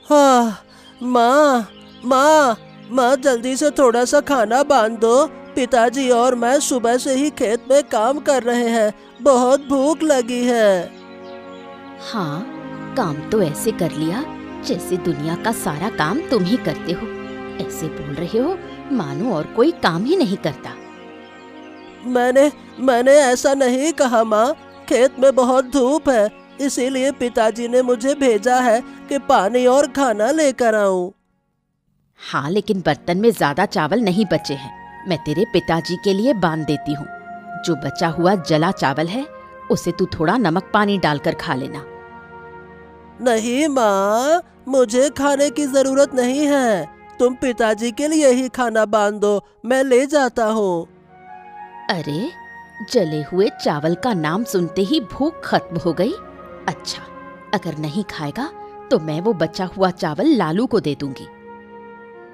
हाँ, माँ माँ माँ जल्दी से थोड़ा सा खाना बांध दो। पिताजी और मैं सुबह से ही खेत में काम कर रहे हैं, बहुत भूख लगी है। हाँ, काम तो ऐसे कर लिया जैसे दुनिया का सारा काम तुम ही करते हो। ऐसे बोल रहे हो मानो और कोई काम ही नहीं करता। मैंने ऐसा नहीं कहा माँ। खेत में बहुत धूप है, इसीलिए पिताजी ने मुझे भेजा है कि पानी और खाना लेकर आऊं। हाँ, लेकिन बर्तन में ज्यादा चावल नहीं बचे हैं। मैं तेरे पिताजी के लिए बांध देती हूँ। जो बचा हुआ जला चावल है उसे तू थोड़ा नमक पानी डालकर खा लेना। नहीं माँ, मुझे खाने की जरूरत नहीं है। तुम पिताजी के लिए ही खाना बांध दो, मैं ले जाता हूँ। अरे, जले हुए चावल का नाम सुनते ही भूख खत्म हो गई। अच्छा, अगर नहीं खाएगा तो मैं वो बचा हुआ चावल लालू को दे दूंगी।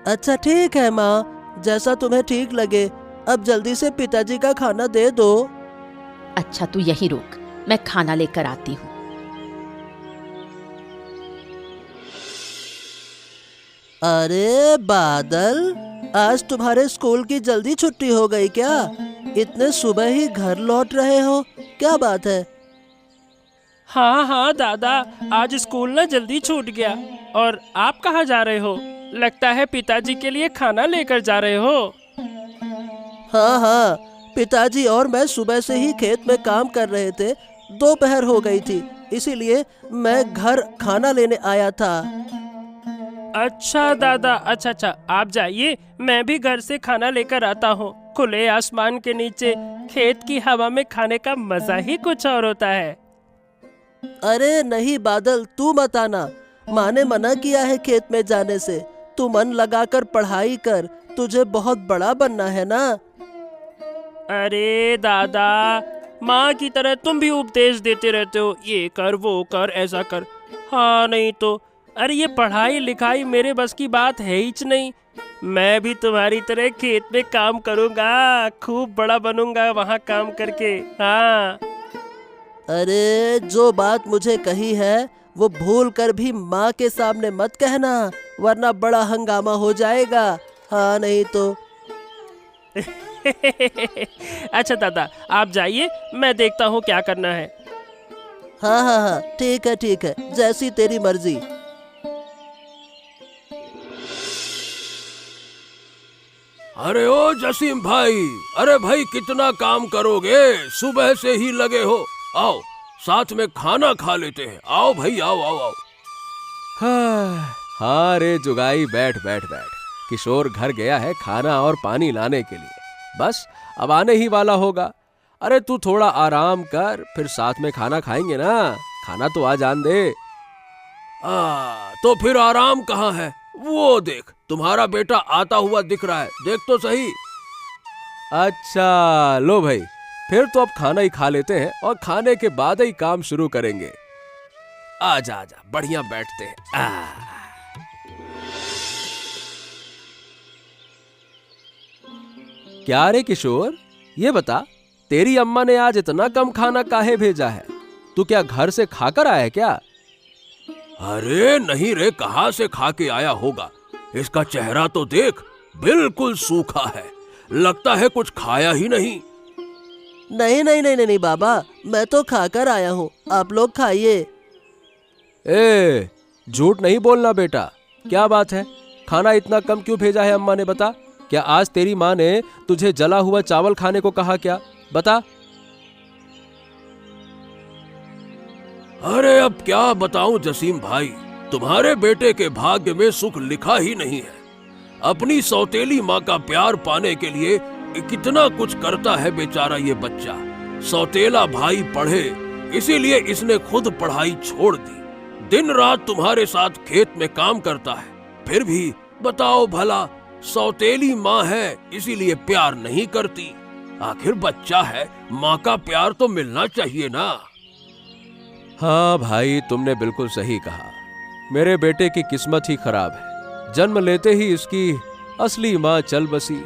अच्छा ठीक है माँ, जैसा तुम्हें ठीक लगे। अब जल्दी से पिताजी का खाना दे दो। अच्छा, तू यहीं रुक, मैं खाना लेकर आती हूँ। अरे बादल, आज तुम्हारे स्कूल की जल्दी छुट्टी हो गई क्या? इतने सुबह ही घर लौट रहे हो, क्या बात है? हाँ हाँ दादा, आज स्कूल ना जल्दी छूट गया। और आप कहाँ जा रहे हो? लगता है पिताजी के लिए खाना लेकर जा रहे हो। हाँ हाँ, पिताजी और मैं सुबह से ही खेत में काम कर रहे थे। दोपहर हो गई थी, इसीलिए मैं घर खाना लेने आया था। अच्छा दादा, अच्छा, आप जाइए, मैं भी घर से खाना लेकर आता हूँ। खुले आसमान के नीचे खेत की हवा में खाने का मजा ही कुछ और होता है। अरे नहीं बादल, तू मत आना। माँ ने मना किया है खेत में जाने से। तू मन लगाकर पढ़ाई कर, तुझे बहुत बड़ा बनना है ना। अरे दादा, माँ की तरह तुम भी उपदेश देते रहते हो, ये कर वो कर ऐसा कर। हाँ नहीं तो, अरे ये पढ़ाई लिखाई मेरे बस की बात है ही नहीं। मैं भी तुम्हारी तरह खेत में काम करूँगा, खूब बड़ा बनूंगा वहाँ काम करके। हाँ। अरे जो बात मुझे कही है वो भूल कर भी माँ के सामने मत कहना, वरना बड़ा हंगामा हो जाएगा। हाँ नहीं तो। अच्छा दादा, आप जाइए, मैं देखता हूँ क्या करना है। हाँ हाँ हाँ, ठीक है, जैसी तेरी मर्जी। अरे ओ जसीम भाई, अरे भाई कितना काम करोगे, सुबह से ही लगे हो। आओ साथ में खाना खा लेते हैं, आओ भाई आओ आओ आओ। हाँ रे जुगाई, बैठ बैठ बैठ। किशोर घर गया है खाना और पानी लाने के लिए, बस अब आने ही वाला होगा। अरे तू थोड़ा आराम कर, फिर साथ में खाना खाएंगे ना। खाना तो आ जान दे। तो फिर आराम कहाँ है? वो देख, तुम्हारा बेटा आता हुआ दिख रहा है, देख तो सही। अच्छा लो भाई, फिर तो अब खाना ही खा लेते हैं और खाने के बाद ही काम शुरू करेंगे। आजा आजा, बढ़िया बैठते हैं। क्या रे किशोर, ये बता, तेरी अम्मा ने आज इतना कम खाना काहे भेजा है? तू क्या घर से खाकर आया है क्या? अरे नहीं रे, कहाँ से खा के आया होगा। इसका चेहरा तो देख, बिल्कुल सूखा है, लगता है कुछ खाया ही नहीं। नहीं बाबा, मैं तो खाकर आया हूँ, आप लोग खाइए। ए, झूठ नहीं बोलना बेटा, क्या बात है? खाना इतना कम क्यों भेजा है अम्मा ने, बता। क्या आज तेरी माँ ने तुझे जला हुआ चावल खाने को कहा क्या? बता। अरे अब क्या बताऊं जसीम भाई, तुम्हारे बेटे के भाग्य में सुख लिखा ही नहीं है। अपनी सौतेली माँ का प्यार पाने के लिए कितना कुछ करता है बेचारा ये बच्चा। सौतेला भाई पढ़े, इसीलिए इसने खुद पढ़ाई छोड़ दी। दिन रात तुम्हारे साथ खेत में काम करता है, फिर भी बताओ भला, सौतेली माँ है इसीलिए प्यार नहीं करती। आखिर बच्चा है, माँ का प्यार तो मिलना चाहिए ना। हाँ भाई, तुमने बिल्कुल सही कहा। मेरे बेटे की किस्मत ही खराब है। जन्म लेते ही इसकी असली माँ चल बसी।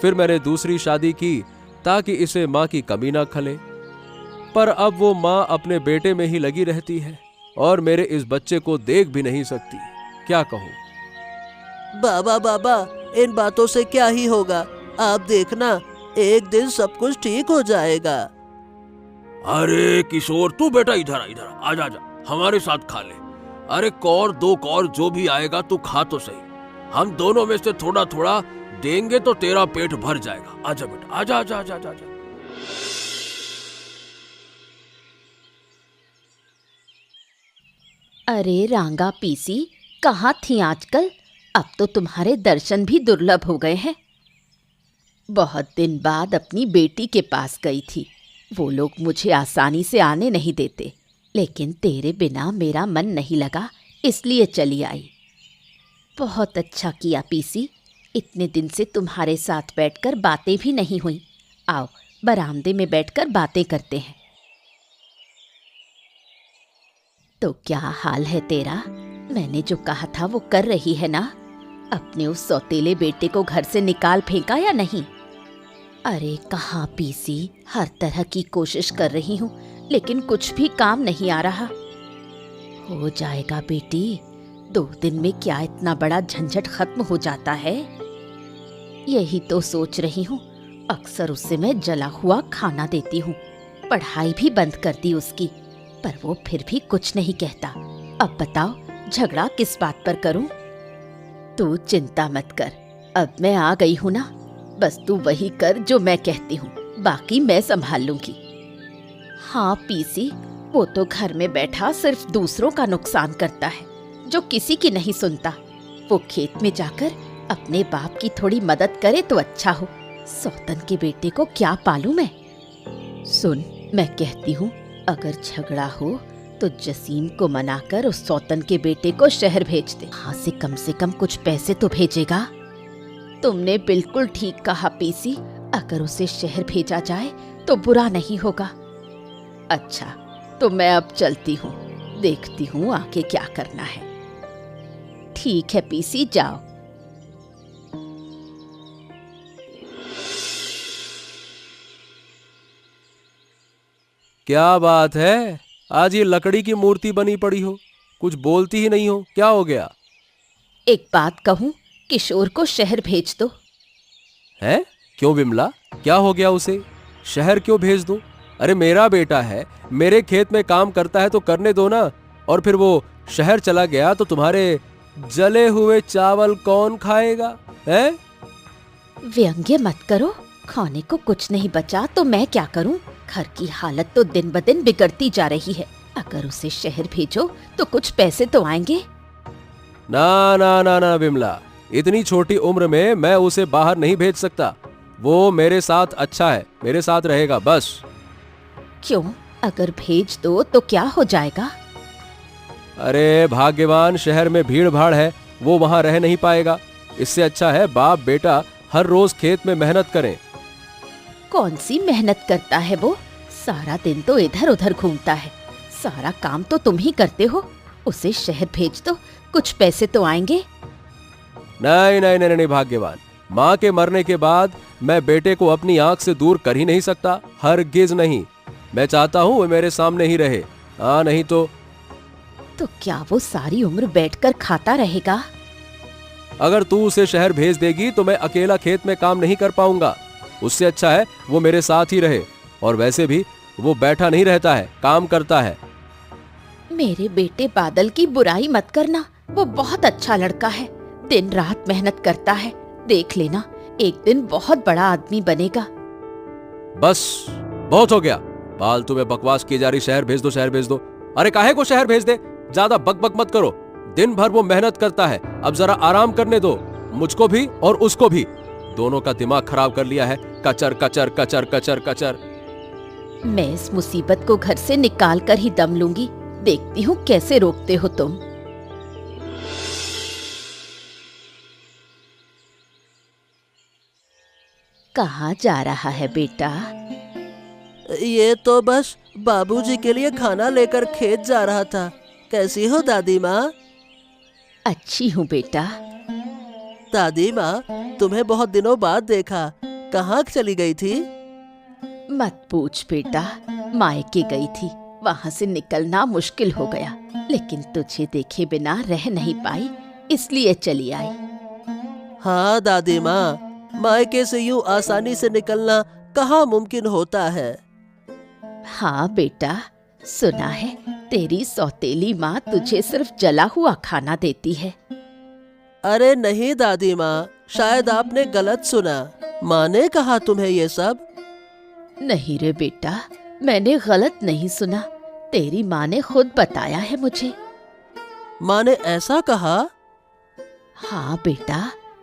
फिर मैंने दूसरी शादी की ताकि इसे माँ की कमी ना खले, पर अब वो माँ अपने बेटे में ही लगी रहती है और मेरे इस बच्चे को देख भी नहीं सकती। क्या कहूँ? बाबा बाबा, इन बातों से क्या ही होगा, आप देखना एक दिन सब कुछ ठीक हो जाएगा। अरे किशोर, तू बेटा इधर आ, इधर आ, आजा आजा, हमारे साथ खा ले। अरे कौर दो कौर जो भी आएगा तू खा तो सही, हम दोनों में से थोड़ा थोड़ा देंगे तो तेरा पेट भर जाएगा। आजा बेटा, आजा आजा आजा आजा, आजा। अरे रांगा पीसी, कहाँ थी आजकल? अब तो तुम्हारे दर्शन भी दुर्लभ हो गए हैं। बहुत दिन बाद अपनी बेटी के पास गई थी। वो लोग मुझे आसानी से आने नहीं देते, लेकिन तेरे बिना मेरा मन नहीं लगा, इसलिए चली आई। बहुत अच्छा किया पीसी, इतने दिन से तुम्हारे साथ बैठकर बातें भी नहीं हुई। आओ बरामदे में बैठकर बातें करते हैं। तो क्या हाल है तेरा? मैंने जो कहा था वो कर रही है ना? अपने उस सौतेले बेटे को घर से निकाल फेंका या नहीं? अरे कहाँ पीसी, हर तरह की कोशिश कर रही हूँ, लेकिन कुछ भी काम नहीं आ रहा। हो जाएगा बेटी, 2 दिन में क्या इतना बड़ा झंझट खत्म हो जाता है। यही तो सोच रही हूँ। अक्सर उससे मैं जला हुआ खाना देती हूँ, पढ़ाई भी बंद कर दी उसकी, पर वो फिर भी कुछ नहीं कहता। अब बताओ झगड़ा किस बात पर करूं? तू चिंता मत कर, अब मैं आ गई हूं ना, बस तू वही कर जो मैं कहती हूँ, बाकी मैं संभाल लूंगी। हाँ पीसी, वो तो घर में बैठा सिर्फ दूसरों का नुकसान करता है, जो किसी की नहीं सुनता। वो खेत में जाकर अपने बाप की थोड़ी मदद करे तो अच्छा हो। सौतन के बेटे को क्या पालूं मैं? सुन, मैं कहती हूँ, अगर झगड़ा हो तो जसीम को मनाकर उस सौतन के बेटे को शहर भेज दे। हाँ से कम कुछ पैसे तो भेजेगा। तुमने बिल्कुल ठीक कहा पीसी, अगर उसे शहर भेजा जाए तो बुरा नहीं होगा। अच्छा, तो मैं अब चलती हूँ, देखती हूँ आगे क्या करना है। ठीक है पीसी, जाओ। क्या बात है, आज ये लकड़ी की मूर्ति बनी पड़ी हो, कुछ बोलती ही नहीं हो, क्या हो गया? एक बात कहूँ, किशोर को शहर भेज दो। है? क्यों विमला, क्या हो गया उसे? शहर क्यों भेज दूं? अरे मेरा बेटा है, मेरे खेत में काम करता है तो करने दो ना। और फिर वो शहर चला गया तो तुम्हारे जले हुए चावल कौन खाएगा? है? व्यंग्य मत करो, खाने को कुछ नहीं बचा तो मैं क्या करूं? घर की हालत तो दिन ब दिन बिगड़ती जा रही है। अगर उसे शहर भेजो तो कुछ पैसे तो आएंगे। ना ना ना ना विमला, इतनी छोटी उम्र में मैं उसे बाहर नहीं भेज सकता। वो मेरे साथ अच्छा है, मेरे साथ रहेगा बस। क्यों? अगर भेज दो तो क्या हो जाएगा? अरे भाग्यवान, शहर में भीड़ भाड़ है, वो वहां रह नहीं पाएगा। इससे अच्छा है बाप बेटा हर रोज खेत में मेहनत करें। कौन सी मेहनत करता है वो? सारा दिन तो इधर उधर घूमता है। सारा काम तो तुम ही करते हो। उसे शहर भेज दो, कुछ पैसे तो आएंगे। नहीं नहीं नहीं नहीं भाग्यवान, माँ के मरने के बाद मैं बेटे को अपनी आंख से दूर कर ही नहीं सकता, हरगिज नहीं। मैं चाहता हूँ वो मेरे सामने ही रहे। हाँ नहीं तो क्या वो सारी उम्र बैठकर खाता रहेगा? अगर तू उसे शहर भेज देगी तो मैं अकेला खेत में काम नहीं कर पाऊंगा। उससे अच्छा है वो मेरे साथ ही रहे। और वैसे भी वो बैठा नहीं रहता है, काम करता है। मेरे बेटे बादल की बुराई मत करना, वो बहुत अच्छा लड़का है, दिन रात मेहनत करता है। देख लेना, एक दिन बहुत बड़ा आदमी बनेगा। बस बहुत हो गया, फालतू में बकवास की जा रही। शहर भेज दो, शहर भेज दो। अरे काहे को शहर भेज दे? ज्यादा बक मत करो। दिन भर वो मेहनत करता है, अब जरा आराम करने दो, मुझको भी और उसको भी। दोनों का दिमाग खराब कर लिया है, कचर कचर कचर कचर कचर। मैं इस मुसीबत को घर से निकाल कर ही दम लूंगी। देखती हूँ कैसे रोकते हो तुम। कहाँ जा रहा है बेटा? ये तो बस बाबूजी के लिए खाना लेकर खेत जा रहा था। कैसी हो दादी माँ? अच्छी हूँ बेटा। दादी माँ, तुम्हें बहुत दिनों बाद देखा, कहाँ चली गई थी? मत पूछ बेटा, मायके गई थी, वहां से निकलना मुश्किल हो गया, लेकिन तुझे देखे बिना रह नहीं पाई। इसलिए चली आई। हाँ दादी माँ, मायके से यूं आसानी से निकलना कहाँ मुमकिन होता है। हाँ बेटा, सुना है तेरी सौतेली माँ तुझे सिर्फ जला हुआ खाना देती है। अरे नहीं दादी माँ, शायद आपने गलत सुना। माँ ने कहा तुम्हें ये सब? नहीं रे बेटा, मैंने गलत नहीं सुना, तेरी माँ ने खुद बताया है मुझे। माँ ने ऐसा कहा? हाँ बेटा,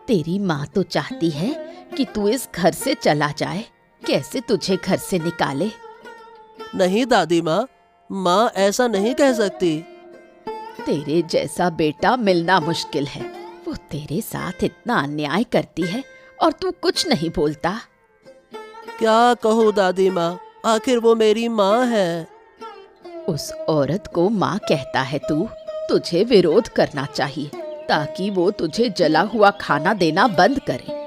तेरी माँ तो चाहती है कि तू इस घर से चला जाए, कैसे तुझे घर से निकाले। नहीं दादी माँ, माँ ऐसा नहीं कह सकती। तेरे जैसा बेटा मिलना मुश्किल है। वो तेरे साथ इतना अन्याय करती है और तू कुछ नहीं बोलता। क्या कहूँ दादी माँ, आखिर वो मेरी माँ है। उस औरत को माँ कहता है तू? तुझे विरोध करना चाहिए ताकि वो तुझे जला हुआ खाना देना बंद करे।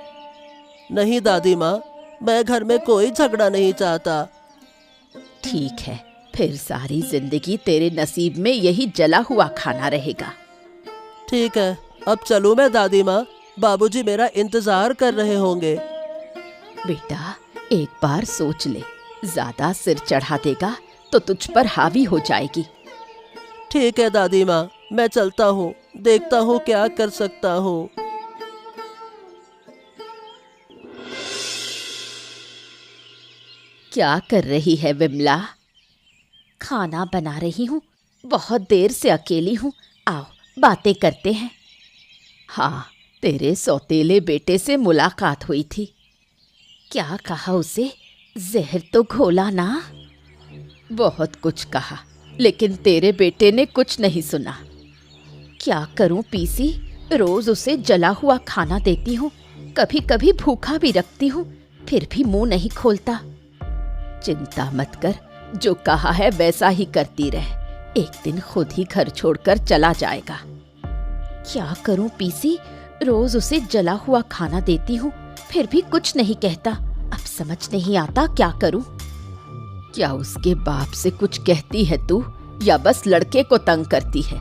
नहीं दादी माँ, मैं घर में कोई झगड़ा नहीं चाहता। ठीक है, फिर सारी जिंदगी तेरे नसीब में यही जला हुआ खाना रहेगा। ठीक है, अब चलूँ मैं दादी माँ? बाबूजी मेरा इंतजार कर रहे होंगे। बेटा एक बार सोच ले, ज्यादा सिर चढ़ा देगा तो तुझ पर हावी हो जाएगी। ठीक है दादी माँ, मैं चलता हूँ, देखता हूँ क्या कर सकता हूँ। क्या कर रही है विमला? खाना बना रही हूँ, बहुत देर से अकेली हूँ, आओ बातें करते हैं। हाँ, तेरे सौतेले बेटे से मुलाकात हुई थी। क्या कहा उसे? जहर तो घोला ना? बहुत कुछ कहा, लेकिन तेरे बेटे ने कुछ नहीं सुना। क्या करूं पीसी, रोज उसे जला हुआ खाना देती हूँ, कभी कभी भूखा भी रखती हूँ, फिर भी मुंह नहीं खोलता। चिंता मत कर, जो कहा है वैसा ही करती रह, एक दिन खुद ही घर छोड़कर चला जाएगा। क्या करूं पीसी, रोज उसे जला हुआ खाना देती हूँ, फिर भी कुछ नहीं कहता। अब समझ नहीं आता क्या करूं। क्या उसके बाप से कुछ कहती है तू, या बस लड़के को तंग करती है?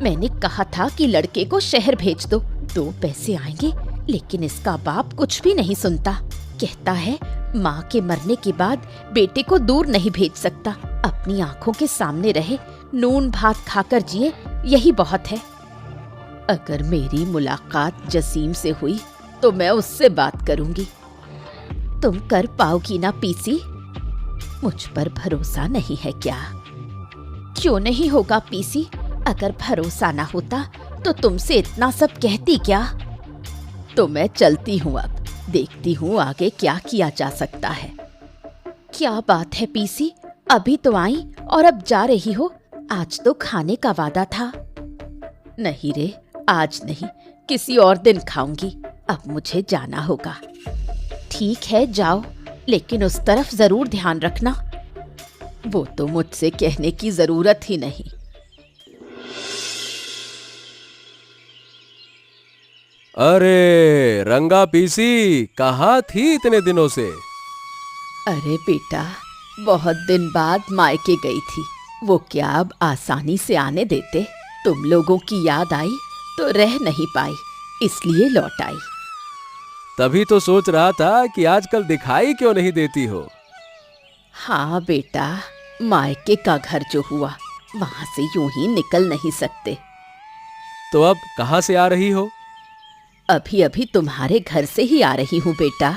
मैंने कहा था कि लड़के को शहर भेज दो, 2 पैसे आएंगे, लेकिन इसका बाप कुछ भी नहीं सुनता। कहता है माँ के मरने के बाद बेटे को दूर नहीं भेज सकता, अपनी आंखों के सामने रहे, नून भात खाकर जिए, यही बहुत है। अगर मेरी मुलाकात जसीम से हुई तो मैं उससे बात करूंगी। तुम कर पाओगी ना पीसी? मुझ पर भरोसा नहीं है क्या? क्यों नहीं होगा पीसी, अगर भरोसा ना होता तो तुमसे इतना सब कहती क्या? तो मैं चलती हूँ, अब देखती हूँ आगे क्या किया जा सकता है। क्या बात है पीसी, अभी तो आई और अब जा रही हो? आज तो खाने का वादा था। नहीं रे, आज नहीं, किसी और दिन खाऊंगी, अब मुझे जाना होगा। ठीक है जाओ, लेकिन उस तरफ जरूर ध्यान रखना। वो तो मुझसे कहने की जरूरत ही नहीं। अरे रंगा पीसी, कहाँ थी इतने दिनों से? अरे बेटा, बहुत दिन बाद मायके गई थी, वो क्या अब आसानी से आने देते? तुम लोगों की याद आई तो रह नहीं पाई, इसलिए लौट आई। तभी तो सोच रहा था कि आजकल दिखाई क्यों नहीं देती हो। हाँ बेटा, मायके का घर जो हुआ, वहां से यूं ही निकल नहीं सकते। तो अब कहाँ से आ रही हो? अभी अभी तुम्हारे घर से ही आ रही हूँ बेटा।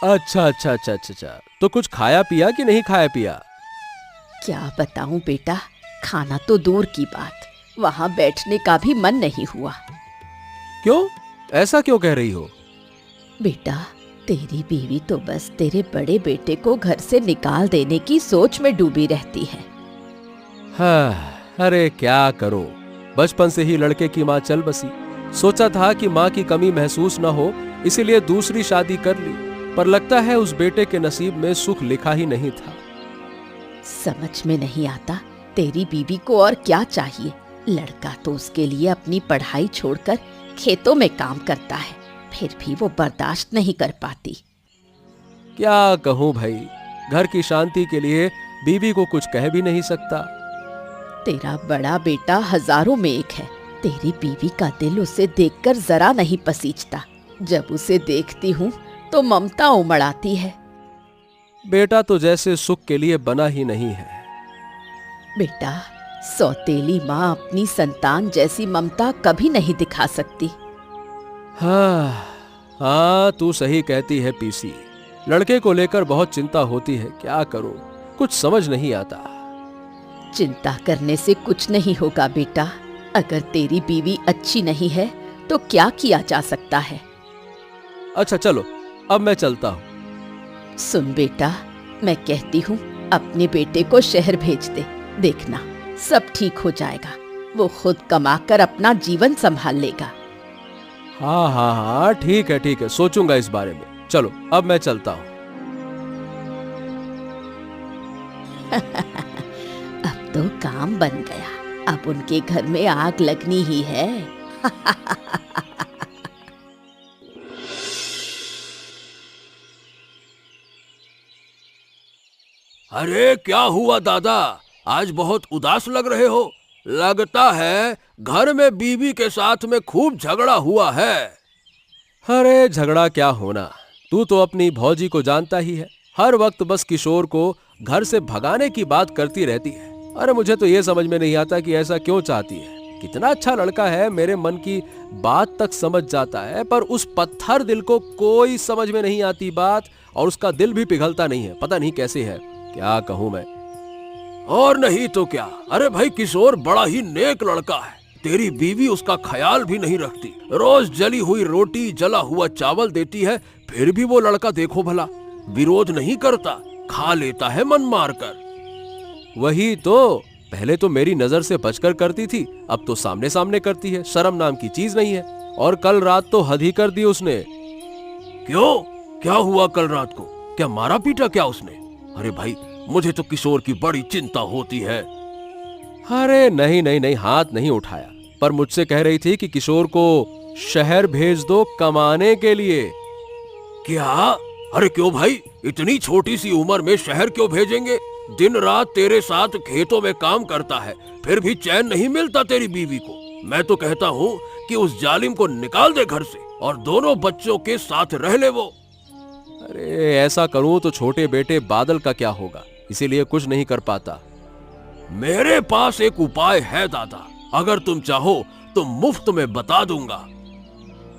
अच्छा अच्छा अच्छा अच्छा अच्छा, तो कुछ खाया पिया कि नहीं खाया पिया? क्या बताऊं बेटा, खाना तो दूर की बात, वहां बैठने का भी मन नहीं हुआ। क्यों? ऐसा क्यों कह रही हो? बेटा, तेरी बीवी तो बस तेरे बड़े बेटे को घर से निकाल देने की सोच में डूबी रहती है। हाँ, अरे क्या करो, बचपन से ही लड़के की माँ चल बसी। सोचा था कि माँ की कमी महसूस न हो, इसीलिए दूसरी शादी कर ली, पर लगता है उस बेटे के नसीब में सुख लिखा ही नहीं था। समझ में नहीं आता तेरी बीवी को और क्या चाहिए। लड़का तो उसके लिए अपनी पढ़ाई छोड़कर खेतों में काम करता है, फिर भी वो बर्दाश्त नहीं कर पाती। क्या कहूँ भाई, घर की शांति के लिए बीवी को कुछ कह भी नहीं सकता। तेरा बड़ा बेटा हजारों में एक है, तेरी बीवी का दिल उसे देखकर जरा नहीं पसीजता। जब उसे देखती हूँ तो ममता उमड़ आती है। बेटा तो जैसे सुख के लिए बना ही नहीं है। बेटा, सौतेली माँ अपनी संतान जैसी ममता कभी नहीं दिखा सकती। हाँ, तू सही कहती है पीसी। लड़के को लेकर बहुत चिंता होती है, क्या करूं, कुछ समझ नहीं आता। चिंता करने से कुछ नहीं होगा बेटा। अगर तेरी बीवी अच्छी नहीं है तो क्या किया जा सकता है। अच्छा चलो, अब मैं चलता हूँ। सुन बेटा, मैं कहती हूँ अपने बेटे को शहर भेज दे। देखना सब ठीक हो जाएगा। वो खुद कमाकर अपना जीवन संभाल लेगा। हाँ हाँ हाँ, ठीक है, सोचूंगा इस बारे में। चलो, अब मैं चलता हूँ। अब तो काम बन गया। अब उनके घर में आग लगनी ही है। अरे क्या हुआ दादा, आज बहुत उदास लग रहे हो। लगता है घर में बीवी के साथ में खूब झगड़ा हुआ है। अरे झगड़ा क्या होना, तू तो अपनी भौजी को जानता ही है। हर वक्त बस किशोर को घर से भगाने की बात करती रहती है। अरे मुझे तो ये समझ में नहीं आता कि ऐसा क्यों चाहती है। कितना अच्छा लड़का है, मेरे मन की बात तक समझ जाता है, पर उस पत्थर दिल को कोई समझ में नहीं आती बात, और उसका दिल भी पिघलता नहीं है। पता नहीं कैसे है, क्या कहूं मैं। और नहीं तो क्या। अरे भाई, किशोर बड़ा ही नेक लड़का है। तेरी बीवी उसका ख्याल भी नहीं रखती। रोज जली हुई रोटी, जला हुआ चावल देती है, फिर भी वो लड़का देखो भला विरोध नहीं करता, खा लेता है मन मारकर। वही तो, पहले तो मेरी नजर से बचकर करती थी, अब तो सामने सामने करती है। शर्म नाम की चीज नहीं है। और कल रात तो हद ही कर दी उसने। क्यों, क्या हुआ कल रात को? क्या मारा पीटा क्या उसने? अरे भाई, मुझे तो किशोर की बड़ी चिंता होती है। अरे नहीं, हाथ नहीं उठाया, पर मुझसे कह रही थी कि किशोर को शहर भेज दो कमाने के लिए। क्या? अरे क्यों भाई, इतनी छोटी सी उम्र में शहर क्यों भेजेंगे? दिन रात तेरे साथ खेतों में काम करता है, फिर भी चैन नहीं मिलता तेरी बीवी को। मैं तो कहता हूँ कि उस जालिम को निकाल दे घर से और दोनों बच्चों के साथ रह ले वो। अरे ऐसा करूं तो छोटे बेटे बादल का क्या होगा, इसीलिए कुछ नहीं कर पाता। मेरे पास एक उपाय है दादा, अगर तुम चाहो तो मुफ्त में बता दूंगा।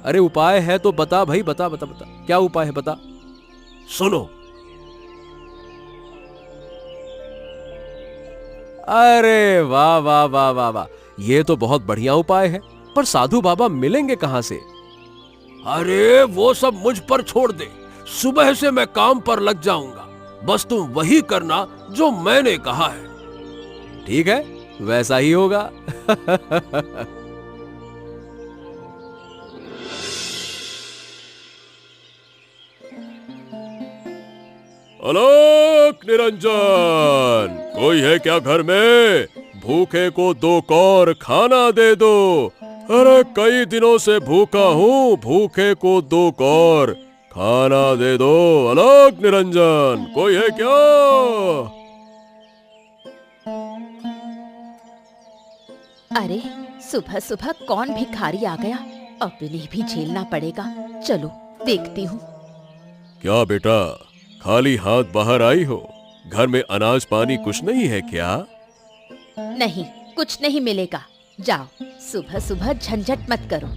अरे उपाय है तो बता भाई, बता। क्या उपाय है, बता। सुनो। अरे वाह वाह वाह वाह वाह, ये तो बहुत बढ़िया उपाय है, पर साधु बाबा मिलेंगे कहां से? अरे वो सब मुझ पर छोड़ दे, सुबह से मैं काम पर लग जाऊंगा। बस तुम वही करना जो मैंने कहा है। ठीक है, वैसा ही होगा। अलक निरंजन, कोई है क्या घर में? भूखे को 2 कौर खाना दे दो। अरे कई दिनों से भूखा हूँ, भूखे को 2 कौर खाना दे दो। अलक निरंजन, कोई है क्या? अरे सुबह सुबह कौन भिखारी आ गया? अब इन्हें भी झेलना पड़ेगा। चलो देखती हूँ। क्या बेटा, खाली हाथ बाहर आई हो? घर में अनाज पानी कुछ नहीं है क्या? नहीं, कुछ नहीं मिलेगा। जाओ, सुबह सुबह झंझट मत करो।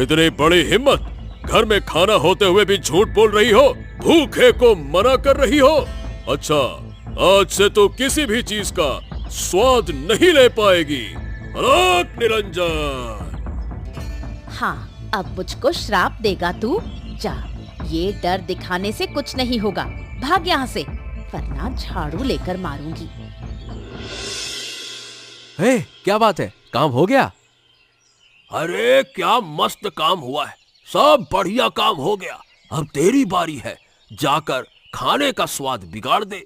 इतनी बड़ी हिम्मत, घर में खाना होते हुए भी झूठ बोल रही हो, भूखे को मना कर रही हो। अच्छा, आज से तो किसी भी चीज का स्वाद नहीं ले पाएगी। अलक निरंजन। हाँ, अब मुझको श्राप देगा तू? जा, ये डर दिखाने से कुछ नहीं होगा। भाग यहाँ से, वरना झाड़ू लेकर मारूंगी। हे, क्या बात है, काम हो गया? अरे क्या मस्त काम हुआ है, सब बढ़िया काम हो गया। अब तेरी बारी है, जाकर खाने का स्वाद बिगाड़ दे।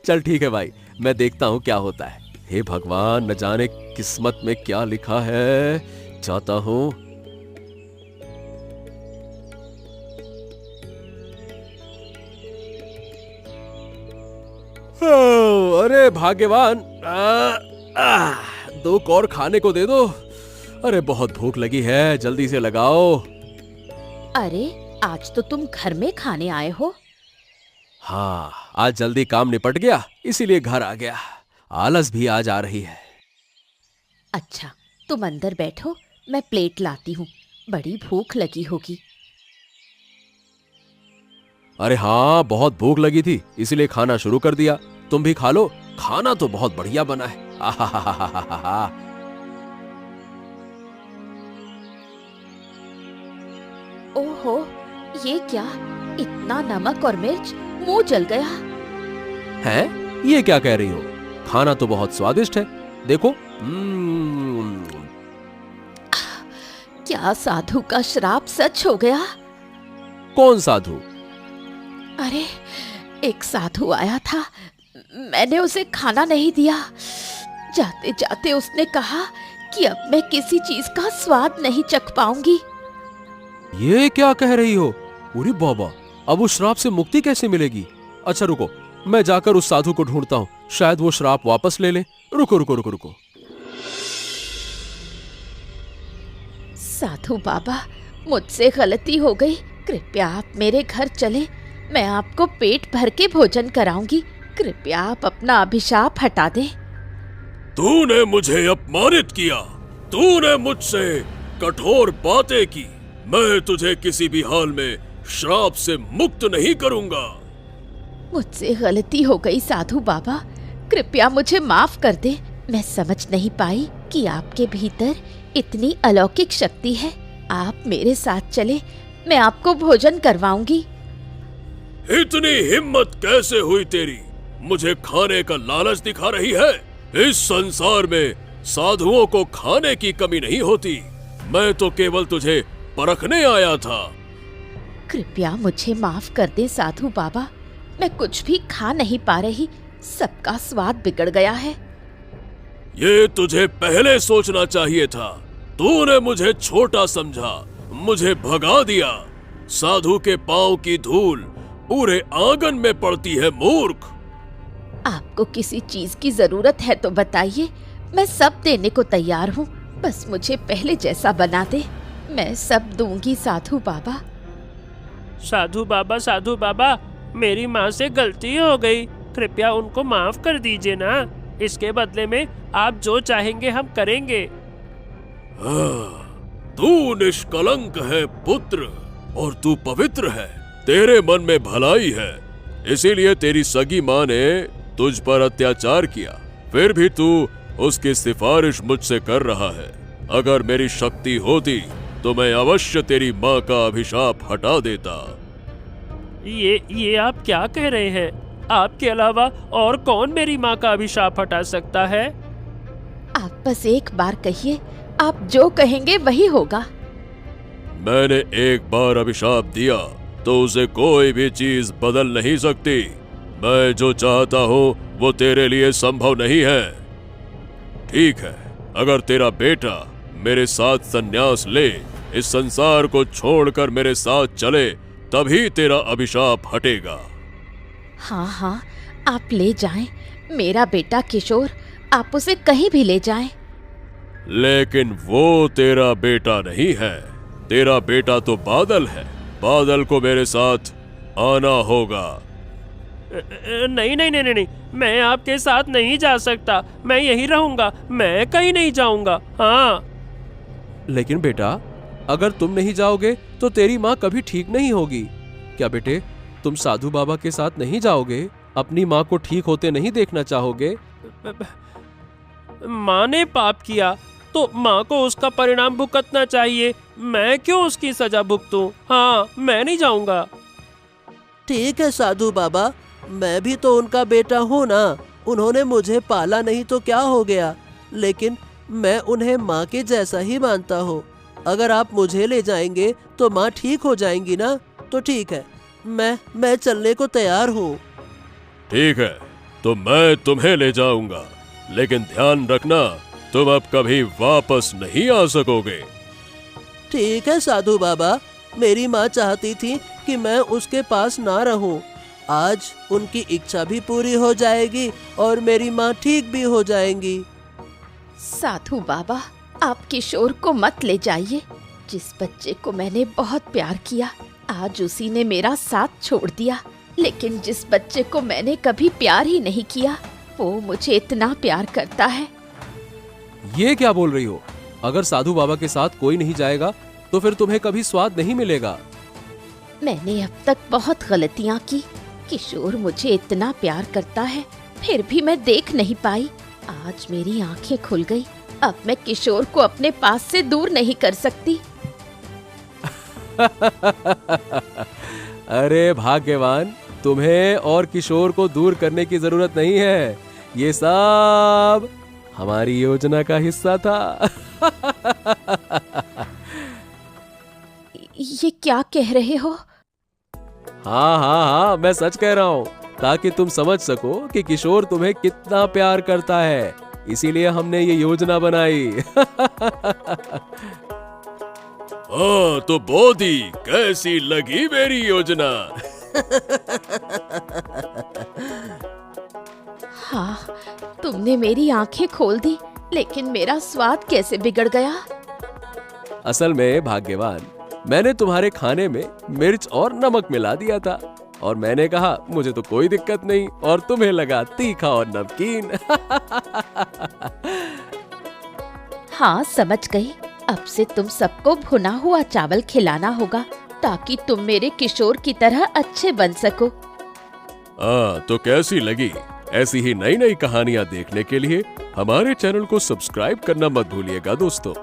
चल ठीक है भाई, मैं देखता हूँ क्या होता है। हे भगवान, न जाने किस्मत में क्या लिखा है। जाता हूँ। अरे भाग्यवान, 2 कौर खाने को दे दो। अरे बहुत भूख लगी है, जल्दी से लगाओ। अरे आज तो तुम घर में खाने आए हो। हाँ, आज जल्दी काम निपट गया, इसीलिए घर आ गया। आलस भी आज आ रही है। अच्छा तुम अंदर बैठो, मैं प्लेट लाती हूँ, बड़ी भूख लगी होगी। अरे हाँ, बहुत भूख लगी थी, इसीलिए खाना शुरू कर दिया। तुम भी खा लो, खाना तो बहुत बढ़िया बना है। आहाहाहाहा। ओहो, ये क्या, इतना नमक और मिर्च, मुंह जल गया। हैं? ये क्या कह रही हो? खाना तो बहुत स्वादिष्ट है, देखो। क्या साधु का श्राप सच हो गया? कौन साधु? अरे एक साधु आया था, मैंने उसे खाना नहीं दिया। जाते जाते उसने कहा कि अब मैं किसी चीज का स्वाद नहीं चख पाऊंगी। ये क्या कह रही हो? अरे बाबा, अब उस श्राप से मुक्ति कैसे मिलेगी? अच्छा रुको, मैं जाकर उस साधु को ढूंढता हूँ, शायद वो श्राप वापस ले ले। रुको रुको रुको रुको। साधु बाबा, मुझसे गलती हो गई, कृपया आप मेरे घर चले, मैं आपको पेट भर के भोजन कराऊंगी। कृपया आप अपना अभिशाप हटा दें। तूने मुझे अपमानित किया, तूने मुझसे कठोर बातें की। मैं तुझे किसी भी हाल में श्राप से मुक्त नहीं करूंगा। मुझसे गलती हो गई साधु बाबा, कृपया मुझे माफ कर दे। मैं समझ नहीं पाई कि आपके भीतर इतनी अलौकिक शक्ति है। आप मेरे साथ चले, मैं आपको भोजन करवाऊंगी। इतनी हिम्मत कैसे हुई तेरी? मुझे खाने का लालच दिखा रही है? इस संसार में साधुओं को खाने की कमी नहीं होती। मैं तो केवल तुझे परखने आया था। कृपया मुझे माफ कर दे साधु बाबा, मैं कुछ भी खा नहीं पा रही, सबका स्वाद बिगड़ गया है। ये तुझे पहले सोचना चाहिए था। तूने मुझे छोटा समझा, मुझे भगा दिया। साधु के पांव की धूल पूरे आंगन में पड़ती है, मूर्ख। आपको किसी चीज की जरूरत है तो बताइए, मैं सब देने को तैयार हूँ। बस मुझे पहले जैसा बना दे, मैं सब दूंगी साधु बाबा। साधु बाबा, मेरी माँ से गलती हो गई, कृपया उनको माफ कर दीजिए ना। इसके बदले में आप जो चाहेंगे हम करेंगे। तू निष्कलंक है पुत्र, और तू पवित्र है। तेरे मन में भलाई है, इसीलिए तेरी सगी माँ ने तुझ पर अत्याचार किया। फिर भी तू उसकी सिफारिश मुझसे कर रहा है। अगर मेरी शक्ति होती तो मैं अवश्य तेरी माँ का अभिशाप हटा देता। ये आप क्या कह रहे हैं? आपके अलावा और कौन मेरी माँ का अभिशाप हटा सकता है? आप बस एक बार कहिए, आप जो कहेंगे वही होगा। मैंने एक बार अभिशाप दिया तो उसे कोई भी चीज बदल नहीं सकती। मैं जो चाहता हूँ वो तेरे लिए संभव नहीं है। ठीक है, अगर तेरा बेटा मेरे साथ संन्यास ले, इस संसार को छोड़कर मेरे साथ चले, तभी तेरा अभिशाप हटेगा। हाँ हाँ, आप ले जाएं, मेरा बेटा किशोर, आप उसे कहीं भी ले जाएं। लेकिन वो तेरा बेटा नहीं है, तेरा बेटा तो बादल है। बादल को मेरे साथ आना होगा। नहीं, मैं आपके साथ नहीं जा सकता। मैं यहीं रहूंगा, मैं कहीं नहीं जाऊंगा। हाँ। लेकिन बेटा, अगर तुम नहीं जाओगे तो तेरी माँ कभी ठीक नहीं होगी। क्या बेटे, तुम साधु बाबा के साथ नहीं जाओगे? अपनी माँ को ठीक होते नहीं देखना चाहोगे? माँ ने पाप किया तो माँ को उसका परिणाम भुगतना चाहिए। मैं क्यों उसकी सजा भुगतूं? हाँ, मैं नहीं जाऊंगा। ठीक है साधु बाबा, मैं भी तो उनका बेटा हूँ ना। उन्होंने मुझे पाला नहीं तो क्या हो गया, लेकिन मैं उन्हें माँ के जैसा ही मानता हूँ। अगर आप मुझे ले जाएंगे तो माँ ठीक हो जाएंगी ना? तो ठीक है, मैं चलने को तैयार हूँ। ठीक है, तो मैं तुम्हें ले जाऊंगा, लेकिन ध्यान रखना तुम अब कभी वापस नहीं आ सकोगे। ठीक है साधु बाबा, मेरी माँ चाहती थी कि मैं उसके पास ना रहूं। आज उनकी इच्छा भी पूरी हो जाएगी और मेरी माँ ठीक भी हो जाएंगी। साधु बाबा, आप किशोर को मत ले जाइए। जिस बच्चे को मैंने बहुत प्यार किया, आज उसी ने मेरा साथ छोड़ दिया। लेकिन जिस बच्चे को मैंने कभी प्यार ही नहीं किया, वो मुझे इतना प्यार करता है। ये क्या बोल रही हो? अगर साधु बाबा के साथ कोई नहीं जाएगा तो फिर तुम्हें कभी स्वाद नहीं मिलेगा। मैंने अब तक बहुत गलतियाँ की। किशोर मुझे इतना प्यार करता है, फिर भी मैं देख नहीं पाई। आज मेरी आंखें खुल गई। अब मैं किशोर को अपने पास से दूर नहीं कर सकती। अरे भाग्यवान, तुम्हें और किशोर को दूर करने की जरूरत नहीं है। ये सब हमारी योजना का हिस्सा था। ये क्या कह रहे हो? हाँ हाँ हाँ, मैं सच कह रहा हूँ, ताकि तुम समझ सको कि किशोर तुम्हें कितना प्यार करता है। इसीलिए हमने ये योजना बनाई। हाँ तो बोधी, कैसी लगी मेरी योजना? हाँ, तुमने मेरी आंखें खोल दी, लेकिन मेरा स्वाद कैसे बिगड़ गया? असल में भाग्यवान, मैंने तुम्हारे खाने में मिर्च और नमक मिला दिया था और मैंने कहा मुझे तो कोई दिक्कत नहीं, और तुम्हें लगा तीखा और नमकीन। हाँ, समझ गई। अब से तुम सबको भुना हुआ चावल खिलाना होगा, ताकि तुम मेरे किशोर की तरह अच्छे बन सको। हाँ तो कैसी लगी? ऐसी ही नई नई कहानियाँ देखने के लिए हमारे चैनल को सब्सक्राइब करना मत भूलिएगा दोस्तों।